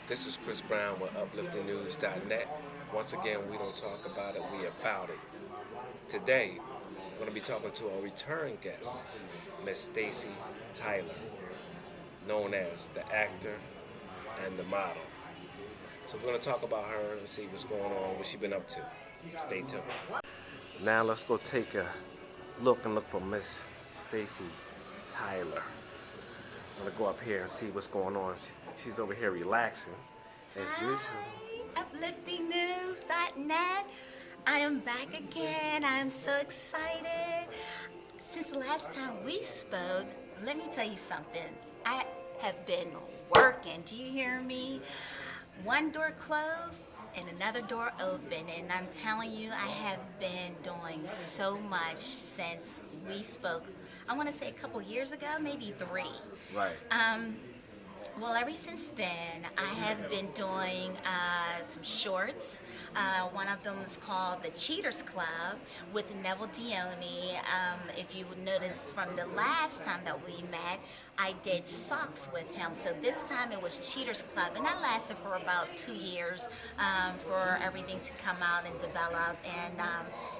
This is Chris Brown with Upliftingnews.net. Once again, we don't talk about it, we about it. Today, we're going to be talking to a return guest, Miss Stacey Tyler, known as the actor and the model. So we're going to talk about her and see what's going on, what she's been up to. Stay tuned. Now let's go take a look for Miss Stacey Tyler. I'm gonna go up here and see what's going on. She's over here relaxing, as usual. Upliftingnews.net. I am back again. I am so excited. Since the last time we spoke, let me tell you something. I have been working. Do you hear me? One door closed and another door open, and I'm telling you, I have been doing so much since we spoke. I want to say a couple years ago, maybe 3. Right. Well, ever since then, I have been doing some shorts. One of them is called The Cheaters Club with Neville Dione. If you would notice from the last time that we met, I did socks with him. So this time it was Cheaters Club, and that lasted for about 2 years for everything to come out and develop.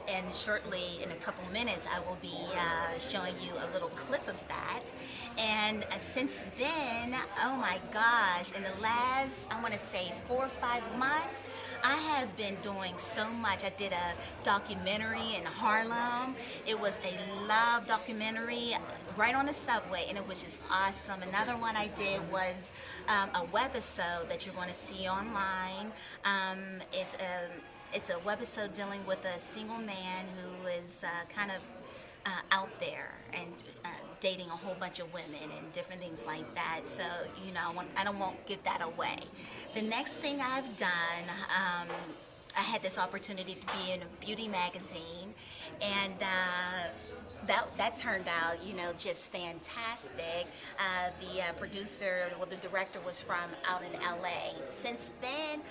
And shortly, in a couple minutes, I will be showing you a little clip of that. And since then, oh my gosh, in the last, I want to say 4 or 5 months, I have been doing so much. I did a documentary in Harlem. It was a love documentary right on the subway, and it was just awesome. Another one I did was a webisode that you're going to see online. It's a webisode dealing with a single man who is kind of out there and dating a whole bunch of women and different things like that. So, you know, I don't want to give that away. The next thing I've done, I had this opportunity to be in a beauty magazine, and that turned out, you know, just fantastic. The producer, well, the director was from out in LA. Since then,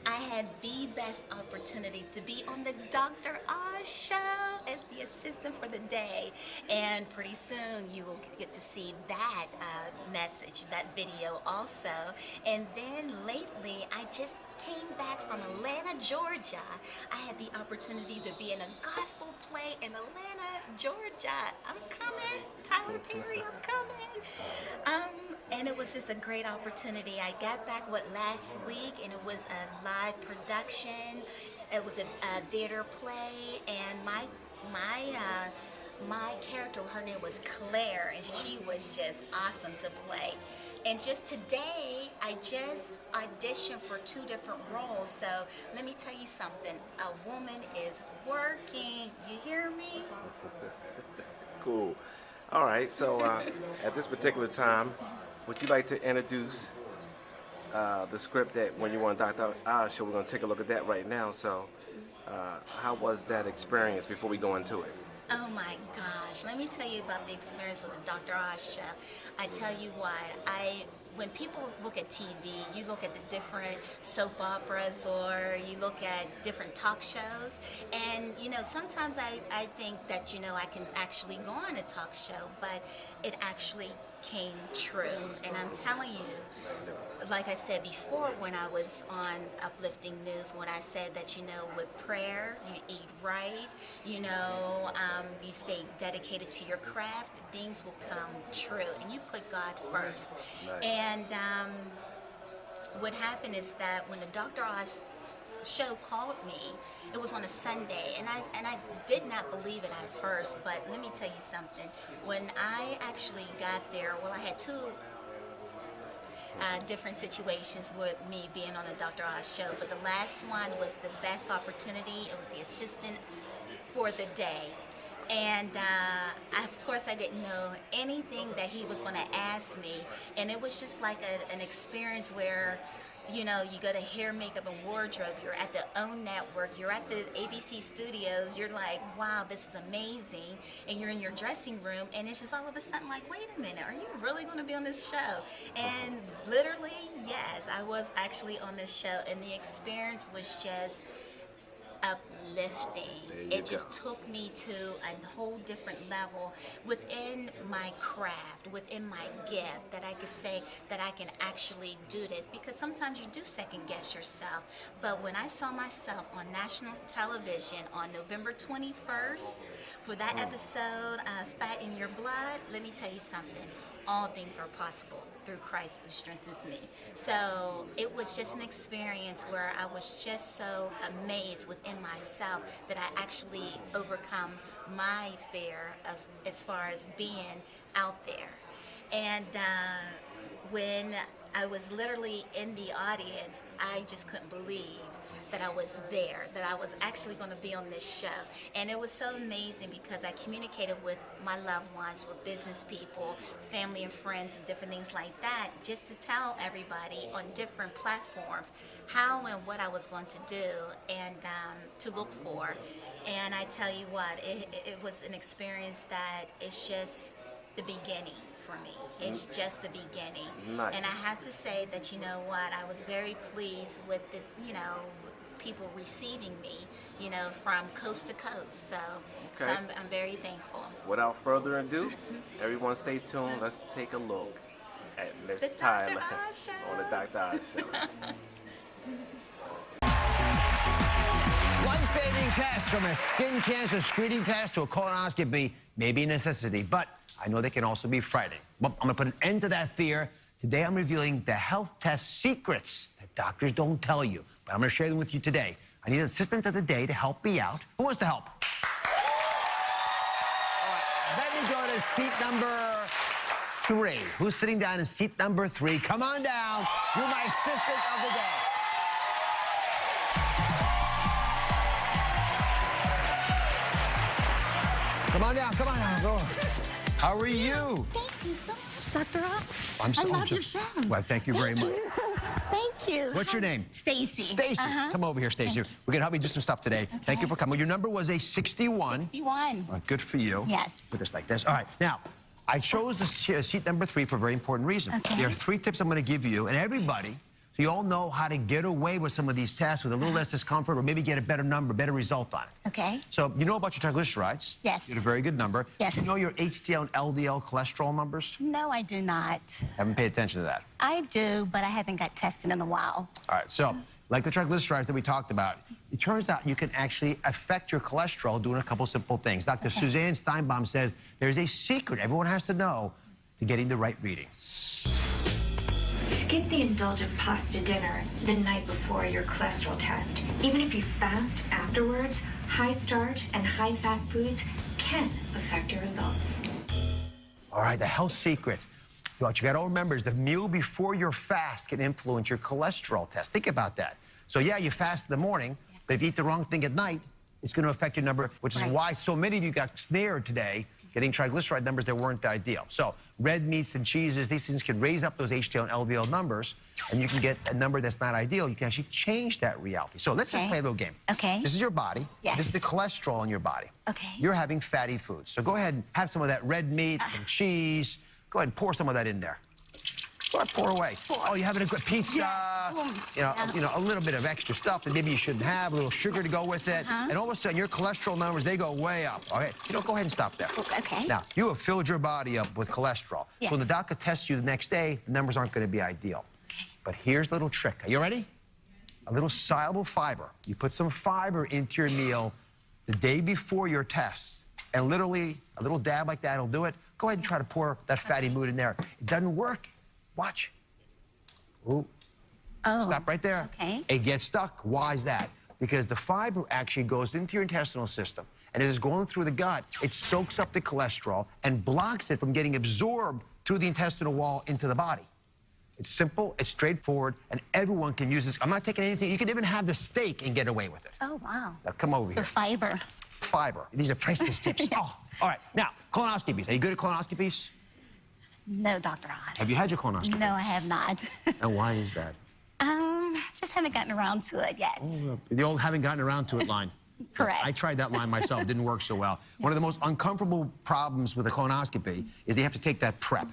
I had the best opportunity to be on the Dr. Oz show as the assistant for the day. And pretty soon you will get to see that message, that video also. And then lately, I just came back from Atlanta, Georgia. I had the opportunity to be in a gospel play in Atlanta, Georgia. I'm coming, Tyler Perry, I'm coming. And it was just a great opportunity. I got back last week, and it was a live production. It was a theater play, and my character, her name was Claire, and she was just awesome to play. And just today, I just auditioned for 2 different roles. So let me tell you something. A woman is working. You hear me? Cool. All right. So at this particular time, would you like to introduce the script that when you were on Dr. Oz show? We're going to take a look at that right now. So how was that experience before we go into it? Oh my gosh, let me tell you about the experience with the Dr. Oz show. I tell you what, when people look at TV, you look at the different soap operas or you look at different talk shows, and you know, sometimes I think that, you know, I can actually go on a talk show, but it actually came true. And I'm telling you, like I said before when I was on Uplifting News, when I said that, you know, with prayer, you eat right, you know, you stay dedicated to your craft, things will come true, and you put God first. Nice. And what happened is that when the Dr. Oz show called me, it was on a Sunday, and I did not believe it at first, but let me tell you something. When I actually got there, well, I had 2 different situations with me being on a Dr. Oz show, but the last one was the best opportunity. It was the assistant for the day. And of course, I didn't know anything that he was going to ask me, and it was just like an experience where, you know, you go to hair, makeup, and wardrobe, you're at the OWN network, you're at the ABC studios, you're like, wow, this is amazing, and you're in your dressing room, and it's just all of a sudden like, wait a minute, are you really going to be on this show? And literally, yes, I was actually on this show, and the experience was just uplifting. It just took me to a whole different level within my craft, within my gift, that I could say that I can actually do this. Because sometimes you do second guess yourself. But when I saw myself on national television on November 21st for that episode of Fat in Your Blood, let me tell you something. All things are possible through Christ who strengthens me. So it was just an experience where I was just so amazed within myself that I actually overcome my fear as far as being out there. And when I was literally in the audience, I just couldn't believe that I was there, that I was actually going to be on this show. And it was so amazing because I communicated with my loved ones, with business people, family and friends, and different things like that, just to tell everybody on different platforms how and what I was going to do and to look for. And I tell you what, it was an experience that is just the beginning for me. It's just the beginning. Nice. And I have to say that, you know what, I was very pleased with the, people receiving me, from coast to coast. So, Okay. I'm very thankful. Without further ado, everyone stay tuned. Let's take a look at Miss The Tyler Dr. Oz Show. on the Dr. Oz Show. Life-saving test, from a skin cancer screening test to a colonoscopy may be a necessity, but I know they can also be frightening. Well, I'm going to put an end to that fear. Today, I'm revealing the health test secrets that doctors don't tell you, but I'm going to share them with you today. I need an assistant of the day to help me out. Who wants to help? All right, let me go to seat number 3. Who's sitting down in seat number 3? Come on down. You're my assistant of the day. Come on down, go. How are you? Thank you so much, Dr. Oz. I love your show. Well, thank you very much. Thank you. What's your name? Stacey. Stacy. Come over here, Stacy. We're going to help you do some stuff today. Okay. Thank you for coming. Well, your number was a 61. 61. Well, good for you. Yes. Put this like this. All right. Now, I chose the seat number 3 for a very important reason. Okay. There are 3 tips I'm going to give you and everybody, so you all know how to get away with some of these tests with a little less discomfort, or maybe get a better number, better result on it. Okay. So you know about your triglycerides. Yes. You had a very good number. Yes. You know your HDL and LDL cholesterol numbers? No, I do not. Haven't paid attention to that. I do, but I haven't got tested in a while. All right, so like the triglycerides that we talked about, it turns out you can actually affect your cholesterol doing a couple simple things. Dr. Suzanne Steinbaum says there's a secret everyone has to know to getting the right reading. Skip the indulgent pasta dinner the night before your cholesterol test. Even if you fast afterwards, high starch and high fat foods can affect your results. All right, the health secret. What you got to remember is the meal before your fast can influence your cholesterol test. Think about that. So yeah, you fast in the morning, but if you eat the wrong thing at night, it's going to affect your number, which is why so many of you got snared today getting triglyceride numbers that weren't ideal. So red meats and cheeses, these things can raise up those HDL and LDL numbers, and you can get a number that's not ideal. You can actually change that reality. So let's just play a little game. Okay. This is your body. Yes. This is the cholesterol in your body. Okay. You're having fatty foods. So go ahead and have some of that red meat, some cheese. Go ahead and pour some of that in there. Go ahead, pour away. Oh, you're having a good pizza. Yes. You know, a little bit of extra stuff that maybe you shouldn't have, a little sugar to go with it. And all of a sudden, your cholesterol numbers, they go way up. All right, go ahead and stop there. Okay. Now, you have filled your body up with cholesterol. Yes. So when the doctor tests you the next day, the numbers aren't going to be ideal. But here's the little trick. Are you ready? A little soluble fiber. You put some fiber into your meal the day before your test, and literally a little dab like that will do it. Go ahead and try to pour that fatty mood in there. It doesn't work. Watch. Ooh. Oh. Stop right there. Okay. It gets stuck. Why is that? Because the fiber actually goes into your intestinal system, and as it's going through the gut, it soaks up the cholesterol and blocks it from getting absorbed through the intestinal wall into the body. It's simple, it's straightforward, and everyone can use this. I'm not taking anything. You can even have the steak and get away with it. Oh, wow. Now, come over So here. fiber. Fiber. These are priceless tips. Yes. Oh, all right. Now, colonoscopies. Are you good at colonoscopies? No, Dr. Oz. Have you had your colonoscopy? No, I have not. And why is that? Just haven't gotten around to it yet. The old haven't gotten around to it line. Correct. I tried that line myself. It didn't work so well. One of the most uncomfortable problems with a colonoscopy is they have to take that prep.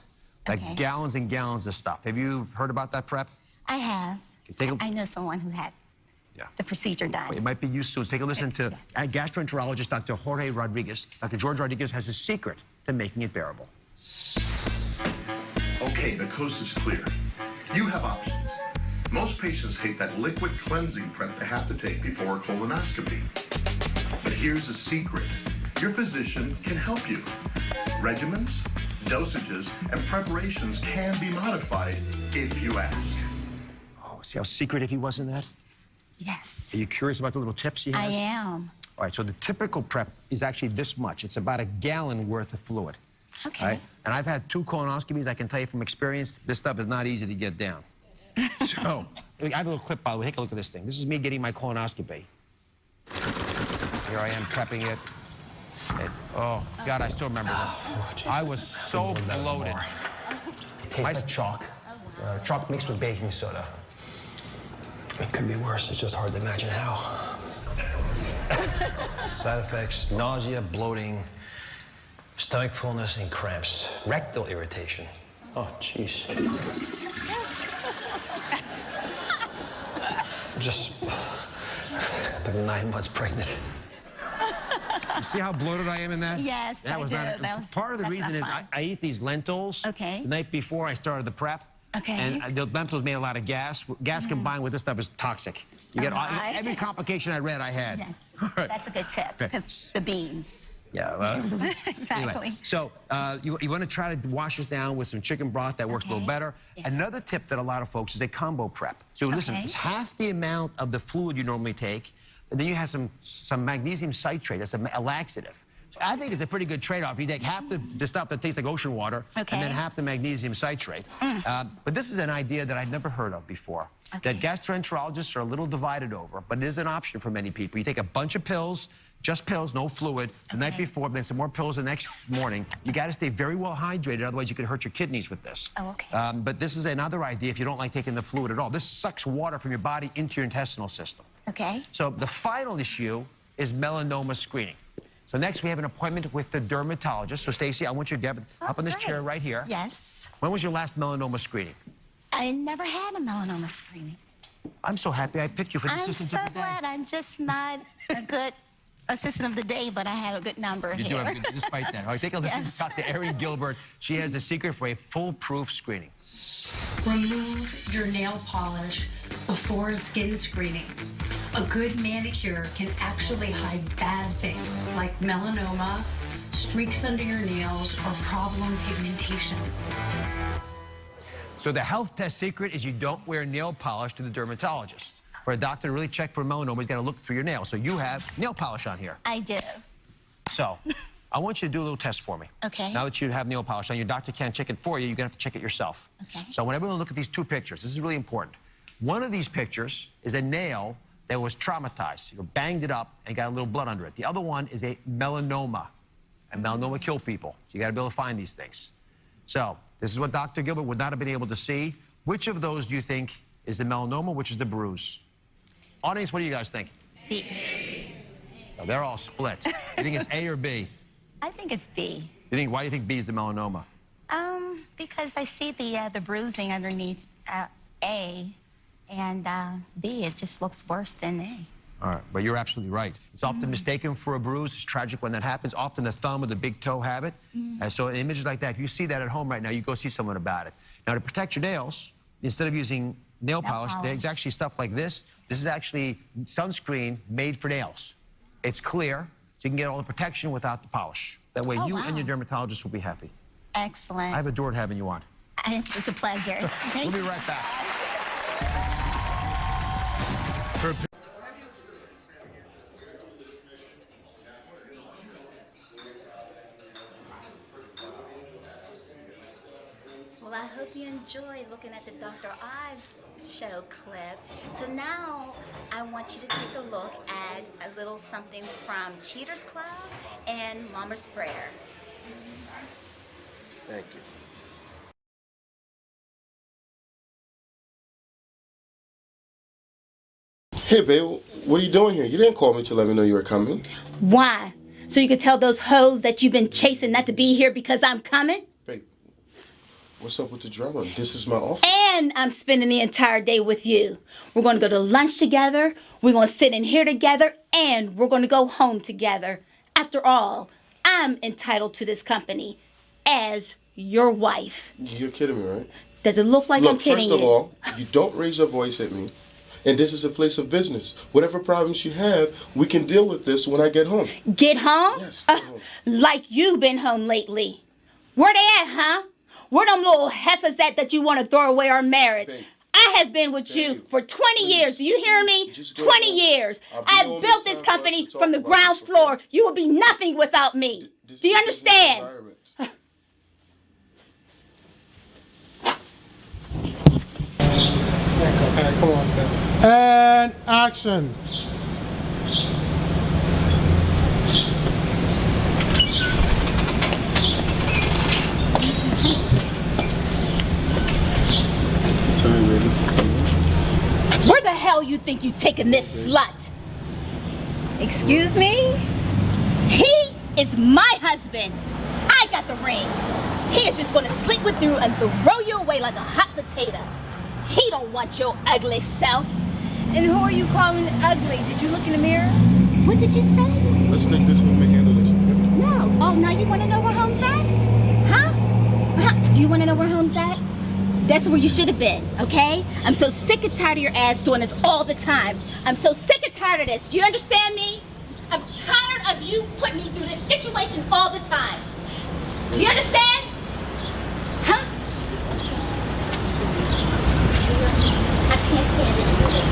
Like gallons and gallons of stuff. Have you heard about that prep? I have. Take a... I know someone who had. the procedure done. It might be used soon. Take a listen to Yes. gastroenterologist Dr. Jorge Rodriguez. Dr. George Rodriguez has a secret to making it bearable. Okay, the coast is clear. You have options. Most patients hate that liquid cleansing prep they have to take before a colonoscopy. But here's a secret. Your physician can help you. Regimens, dosages, and preparations can be modified if you ask. Oh, see how secretive he was in that? Yes. Are you curious about the little tips he has? I am. All right, so the typical prep is actually this much. It's about a gallon worth of fluid. Okay. Right? And I've had 2 colonoscopies. I can tell you from experience, this stuff is not easy to get down. So, I have a little clip, by the way. Take a look at this thing. This is me getting my colonoscopy. Here I am prepping it. Oh, God, I still remember this. I was so bloated. It tastes like chalk. Chalk mixed with baking soda. It could be worse. It's just hard to imagine how. Side effects: nausea, bloating, stomach fullness, and cramps. Rectal irritation. Oh, jeez. Just like 9 months pregnant. You see how bloated I am in that? Yes, I do. Part of the reason is I eat these lentils Okay. the night before I started the prep. Okay. And the lentils made a lot of gas. Gas combined with this stuff is toxic. You get every complication I read, I had. Yes. All right. That's a good tip, because the beans. Yeah, well, Exactly. anyway, so you want to try to wash this down with some chicken broth. That works a little better. Yes. Another tip that a lot of folks is a combo prep. So listen, it's half the amount of the fluid you normally take, and then you have some magnesium citrate. That's a laxative. So I think it's a pretty good trade-off. You take half the stuff that tastes like ocean water, and then half the magnesium citrate. But this is an idea that I'd never heard of before, that gastroenterologists are a little divided over, but it is an option for many people. You take a bunch of pills, just pills, no fluid, the night before, then some more pills the next morning. You got to stay very well hydrated, otherwise you could hurt your kidneys with this. Oh, okay. But this is another idea if you don't like taking the fluid at all. This sucks water from your body into your intestinal system. Okay. So the final issue is melanoma screening. So next we have an appointment with the dermatologist. So Stacey, I want you to get up on this chair right here. Yes. When was your last melanoma screening? I never had a melanoma screening. I'm so happy I picked you for the I'm assistant so of the day. glad. I'm just not a good assistant of the day, but I have a good number You here. do have a good, despite that. All right, take a listen Yes. to Dr. Erin Gilbert. She has the secret for a foolproof screening. Remove your nail polish before a skin screening. A good manicure can actually hide bad things like melanoma, streaks under your nails, or problem pigmentation. So the health test secret is you don't wear nail polish to the dermatologist. For a doctor to really check for melanoma, he's got to look through your nails. So you have nail polish on here. I do. So I want you to do a little test for me. Okay. Now that you have nail polish on, your doctor can't check it for you. You're going to have to check it yourself. Okay. So I want everyone to look at these 2 pictures. This is really important. One of these pictures is a nail that was traumatized. You banged it up and got a little blood under it. The other one is a melanoma. And melanoma kill people. So you got to be able to find these things. So this is what Dr. Gilbert would not have been able to see. Which of those do you think is the melanoma, which is the bruise? Audience, what do you guys think? B. Oh, they're all split. You think it's A or B? I think it's B. Why do you think B is the melanoma? Because I see the bruising underneath A, and B, it just looks worse than A. All right, but you're absolutely right. It's often mistaken for a bruise. It's tragic when that happens. Often the thumb or the big toe have it. And so in images like that, if you see that at home right now, you go see someone about it. Now, to protect your nails, instead of using nail polish, there's actually stuff like this. This is actually sunscreen made for nails. It's clear, so you can get all the protection without the polish. That way you and your dermatologist will be happy. Excellent. I've adored having you on. It's a pleasure. We'll be right back. Well, I hope you enjoyed looking at the Dr. Oz show clip. So now I want you to take a look at a little something from Cheaters Club and Mama's Prayer. Thank you. Hey, babe, what are you doing here? You didn't call me to let me know you were coming. Why? So you could tell those hoes that you've been chasing not to be here because I'm coming? Babe, what's up with the drama? This is my office. And I'm spending the entire day with you. We're going to go to lunch together. We're going to sit in here together and we're going to go home together. After all, I'm entitled to this company as your wife. You're kidding me, right? Does it look like I'm kidding you? First of all, you don't raise your voice at me. And this is a place of business. Whatever problems you have, we can deal with this when I get home. Get home? Yes, get home. Like you been home lately. Where they at, huh? Where them little heifers at that you want to throw away our marriage? Babe. I have been with you for 20 years. Do you hear me? 20 years. I built this company from the ground floor. You will be nothing without me. Do you understand? Okay, come on, Steph. And action. Where the hell you think you taking this slut? Excuse me? He is my husband. I got the ring. He is just gonna sleep with you and throw you away like a hot potato. He don't want your ugly self. And who are you calling ugly? Did you look in the mirror? What did you say? Let's take this home and handle this. No. Oh, now you want to know where home's at? Huh? You want to know where home's at? That's where you should have been, okay? I'm so sick and tired of your ass doing this all the time. I'm so sick and tired of this. Do you understand me? I'm tired of you putting me through this situation all the time. Do you understand? Huh? I can't stand it anymore.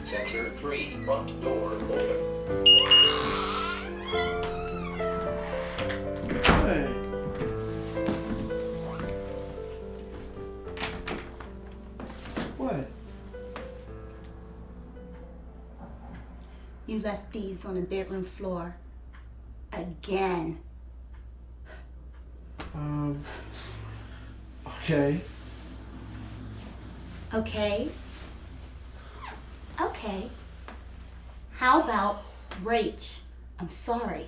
Sector 3, front door open. Hey. What? You left these on the bedroom floor. Again. Okay. Okay? Okay. How about Rach? I'm sorry.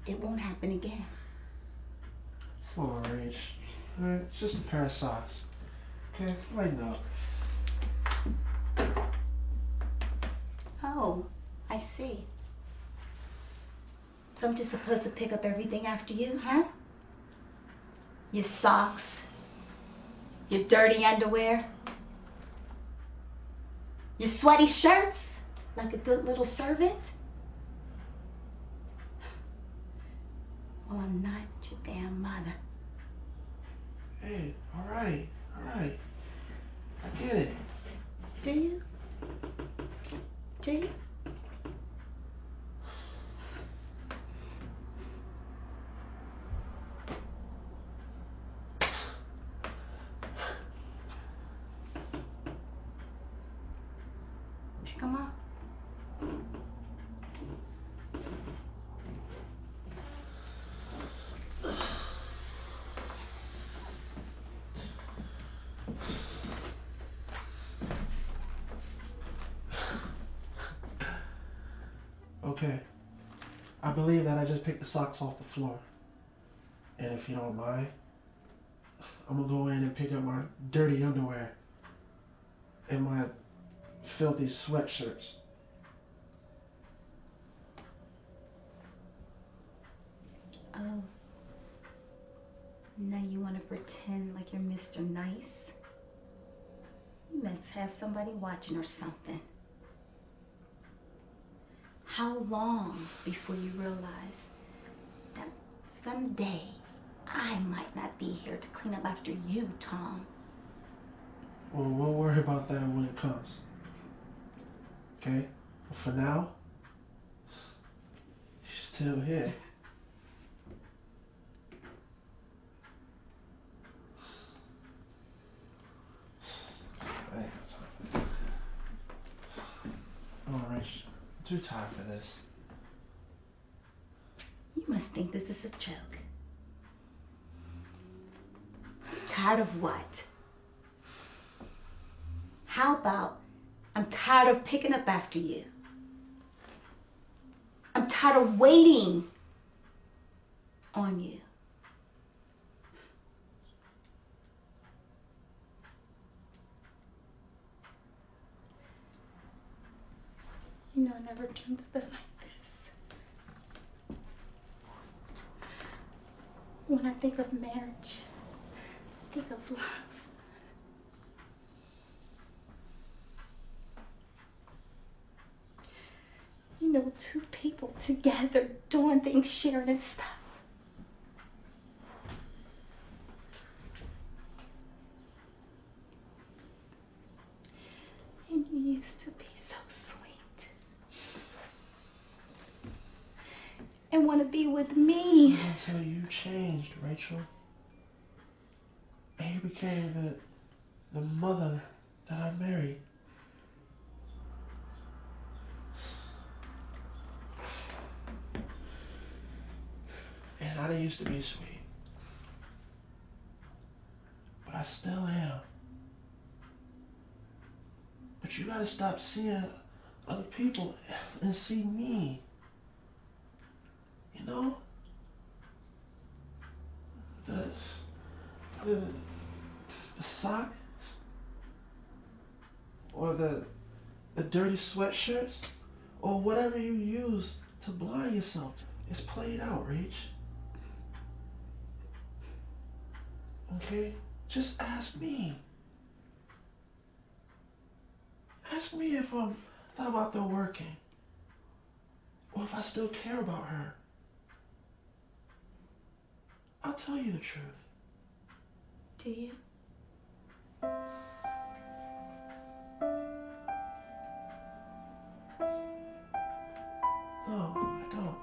It won't happen again. Come on, Rach. It's just a pair of socks. Okay, lighten up. Oh, I see. So I'm just supposed to pick up everything after you, huh? Your socks, your dirty underwear, your sweaty shirts, like a good little servant? Well, I'm not your damn mother. Hey, all right. I get it. Do you? Do you? Pick them up. Okay. I believe that I just picked the socks off the floor. And if you don't mind, I'm gonna go in and pick up my dirty underwear and my filthy sweatshirts. Oh. Now you want to pretend like you're Mr. Nice? You must have somebody watching or something. How long before you realize that someday I might not be here to clean up after you, Tom? Well, we'll worry about that when it comes. Okay? But for now, you're still here. Rich, I'm too tired for this. You must think this is a joke. I'm tired of what? How about I'm tired of picking up after you? I'm tired of waiting on you. You know, I never dreamed of it like this. When I think of marriage, I think of love. You know, two people together doing things, sharing and stuff. And you used to be so sweet. And want to be with me. Until you changed, Rachel. And you became the mother that I married. And I used to be sweet. But I still am. But you gotta stop seeing other people and see me. You know? The sock? Or the dirty sweatshirts? Or whatever you use to blind yourself. It's played out, Rach. Okay? Just ask me. Ask me if I'm out there working. Or if I still care about her. I'll tell you the truth. Do you? No, I don't.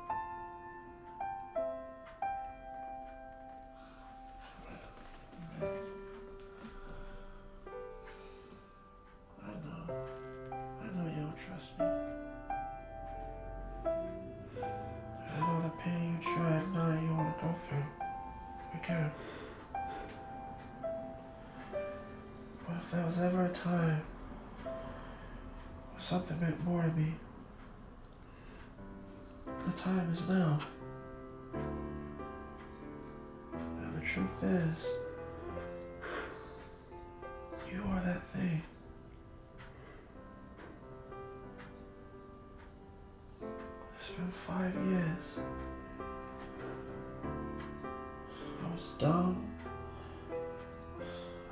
I know you don't trust me. I know the pain you tried now you want to go through. Again. But if there was ever a time when something meant more to me, the time is now. And the truth is, you are that thing. It's been 5 years. I was dumb.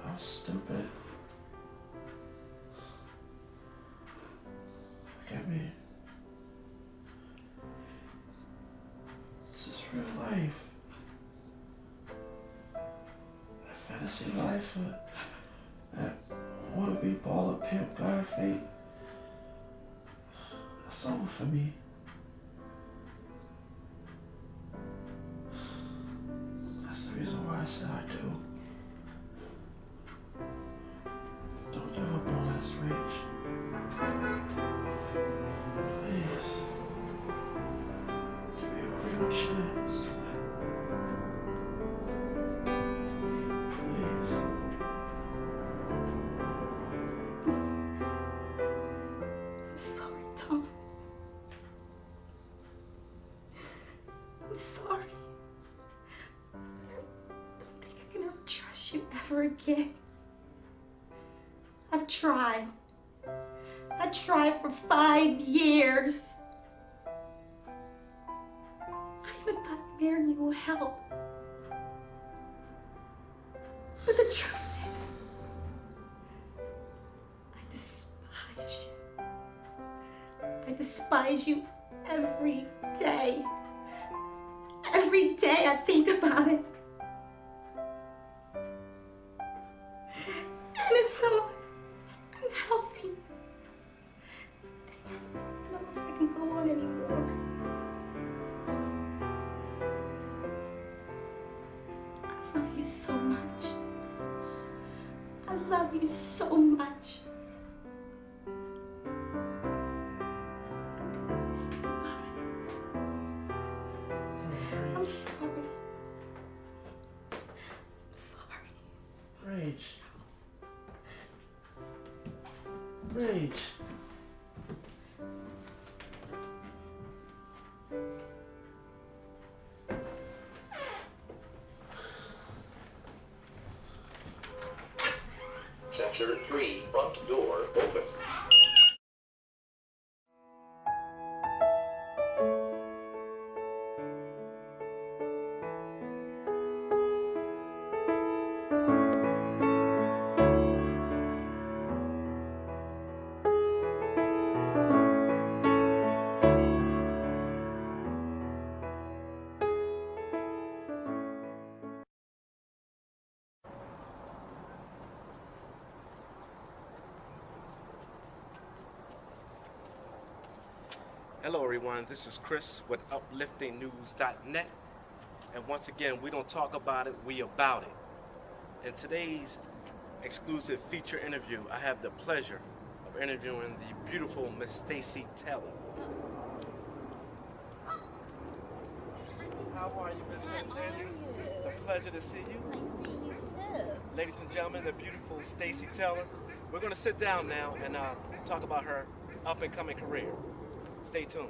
I was stupid. Forget me. This is real life. That fantasy life, that wannabe baller pimp guy fate. That's over for me. That's the reason why I said I do. Don't give up on us, Rach. Please. Give me a real chance. Please. I'm sorry, Tom. I'm sorry. I don't think I can ever trust you ever again. I've tried. I tried for 5 years. I even thought marrying you will help. But the truth is, I despise you. I despise you every day. Every day I think about it. And it's so unhealthy. I don't know if I can go on anymore. I love you so much. I love you so much. sorry. I'm sorry. Rage. Rage. Sector 3, front door open. Hello everyone, this is Chris with Upliftingnews.net, and once again we don't talk about it, we about it. In today's exclusive feature interview, I have the pleasure of interviewing the beautiful Miss Stacey Tyler. How are you, Miss Stacey? It's a pleasure to see you. Ladies and gentlemen, the beautiful Stacey Tyler. We're going to sit down now and talk about her up-and-coming career. Stay tuned.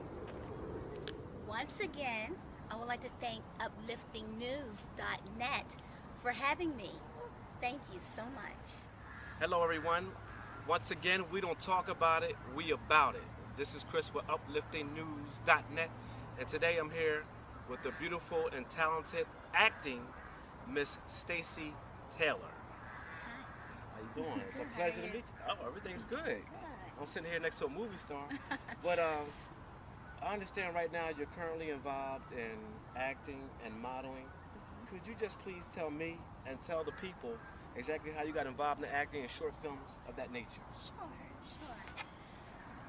Once again, I would like to thank Upliftingnews.net for having me. Thank you so much. Hello everyone. Once again, we don't talk about it, we about it. This is Chris with Upliftingnews.net, and today I'm here with the beautiful and talented acting Miss Stacey Tyler. Hi. How you doing? It's a pleasure to meet you. Oh, everything's good. I'm sitting here next to a movie star. But I understand right now you're currently involved in acting and modeling. Could you just please tell me and tell the people exactly how you got involved in acting and short films of that nature? Sure.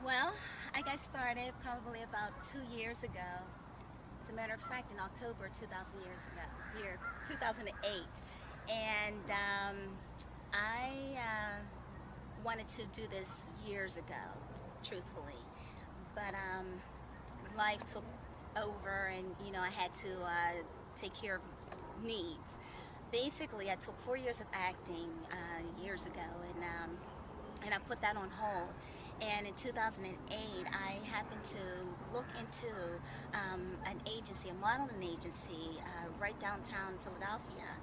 Well, I got started probably about 2 years ago. As a matter of fact, in October 2008. And I wanted to do this years ago, truthfully. But life took over, and I had to take care of needs. Basically, I took 4 years of acting years ago, and I put that on hold. And in 2008, I happened to look into an agency, a modeling agency, right downtown Philadelphia.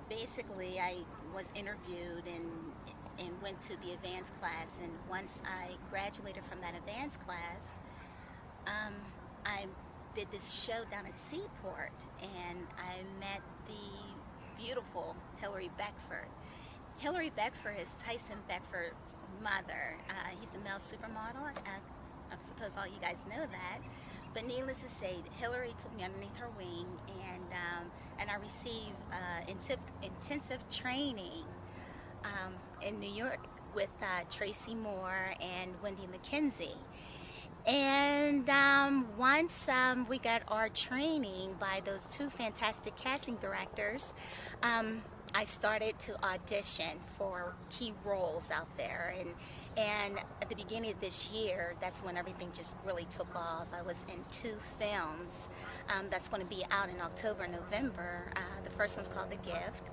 Basically, I was interviewed and went to the advanced class. And once I graduated from that advanced class, I did this show down at Seaport, and I met the beautiful Hilary Beckford. Hilary Beckford is Tyson Beckford's mother. He's a male supermodel. I suppose all you guys know that. But needless to say, Hilary took me underneath her wing, and I received intensive training in New York with Tracy Moore and Wendy McKenzie. And once we got our training by those two fantastic casting directors, I started to audition for key roles out there, and at the beginning of this year, that's when everything just really took off. I was in 2 films that's going to be out in October, November. The first one's called The Gift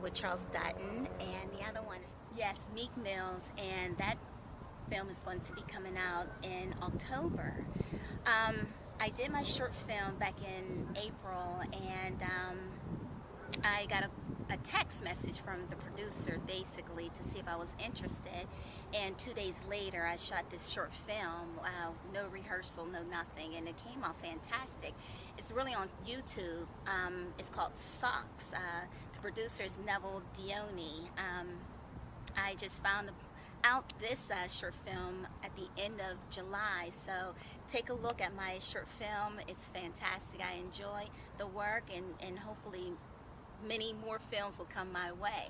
with Charles Dutton, and the other one is, yes, Meek Mills, and that film is going to be coming out in October. I did my short film back in April, and I got a text message from the producer basically to see if I was interested, and 2 days later I shot this short film, no rehearsal, no nothing, and it came out fantastic. It's really on YouTube. It's called Socks. The producer is Neville Dione. I just found out this short film at the end of July, so take a look at my short film. It's fantastic. I enjoy the work, and hopefully many more films will come my way.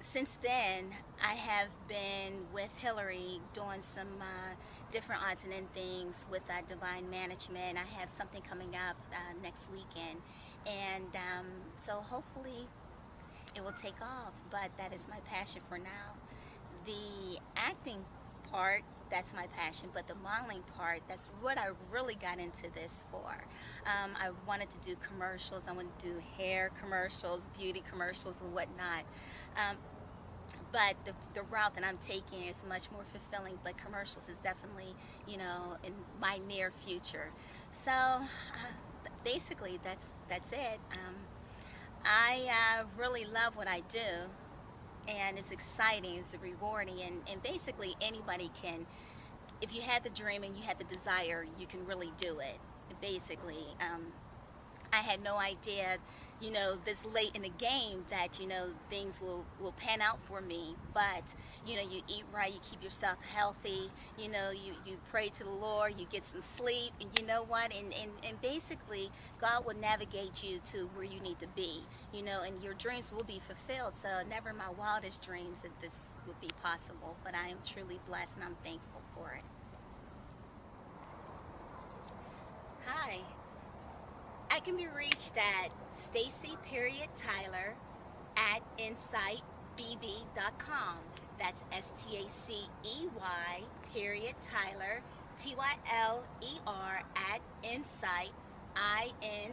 Since then, I have been with Hilary doing some different odds and end things with Divine Management. I have something coming up next weekend, and so hopefully it will take off, but that is my passion for now. The acting part that's my passion. But the modeling part, that's what I really got into this for. I wanted to do commercials. I wanted to do hair commercials, beauty commercials, and whatnot. But the route that I'm taking is much more fulfilling, but commercials is definitely, you know, in my near future. So basically that's it. I really love what I do, and it's exciting, it's rewarding, and basically anybody can, if you had the dream and you had the desire, you can really do it. Basically, I had no idea, you know, this late in the game that, you know, things will pan out for me. But, you know, you eat right, you keep yourself healthy, you know, you pray to the Lord, you get some sleep, and you know what, and basically God will navigate you to where you need to be, you know, and your dreams will be fulfilled. So never in my wildest dreams that this would be possible, but I am truly blessed and I'm thankful for it. Hi. I can be reached at Stacey.Tyler at insightbb.com. That's STACEY Tyler at insight INSIGHT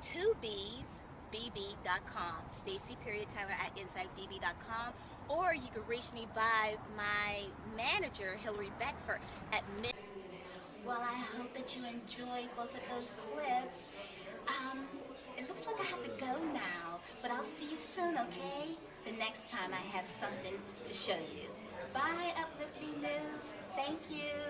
2B's bb.com. Stacey.Tyler at insightbb.com. Or you can reach me by my manager, Hillary Beckford, at Well, I hope that you enjoyed both of those clips. It looks like I have to go now, but I'll see you soon, okay? The next time I have something to show you. Bye, Uplifting News. Thank you.